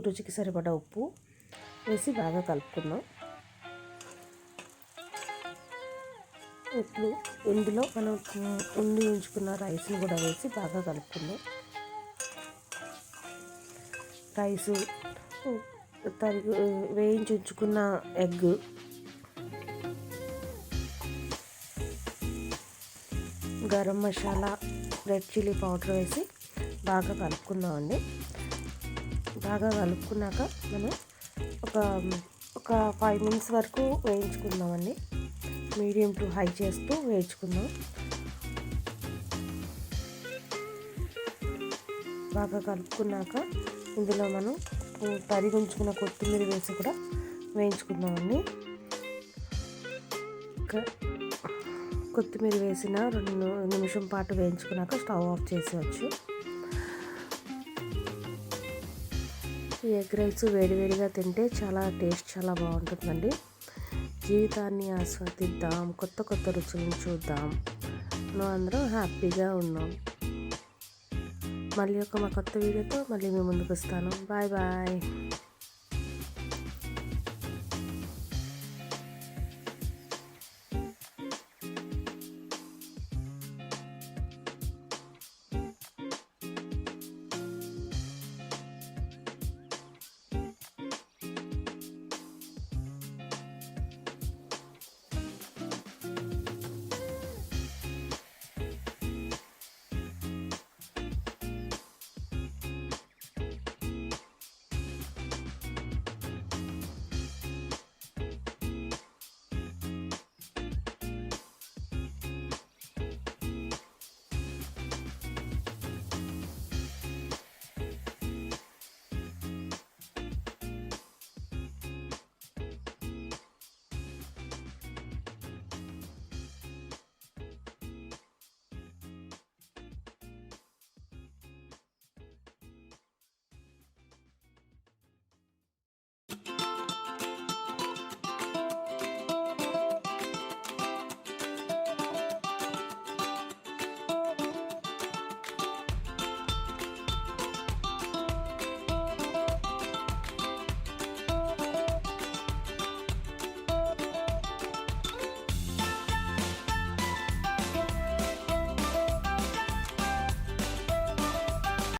రుచికి సరిపడా ఉప్పు వేసి బాగా కలుపుకుందాం. ఇప్పుడు ఇందులో మనం ఉండి ఉంచుకున్న రైస్ని కూడా వేసి బాగా కలుపుకుందాం. రైసు వేయించి ఉంచుకున్న egg, garam masala, red chilli powder వేసి బాగా కలుపుకుందామండి. బాగా కలుపుకున్నాక మనం ఒక 5 minutes వరకు వేయించుకుందామండి. మీడియం టు హై చేస్తూ వేయించుకుందాం. బాగా కలుపుకున్నాక ఇందులో మనం తరిగి ఉంచుకున్న కొత్తిమీర వేసి కూడా వేయించుకుందామండి. కొత్తిమీర వేసిన 2 నిమిషం పాటు వేయించుకున్నాక స్టవ్ ఆఫ్ చేసేయచ్చు. ఈ ఎగ్ రైస్ వేడివేడిగా తింటే చాలా బాగుంటుందండి. జీవితాన్ని ఆస్వాదిద్దాం, కొత్త రుచులను చూద్దాం, మనం అందరం హ్యాపీగా ఉన్నాం. మళ్ళీ మా కొత్త వీడియోతో మళ్ళీ మీ ముందుకు వస్తాను. Bye bye.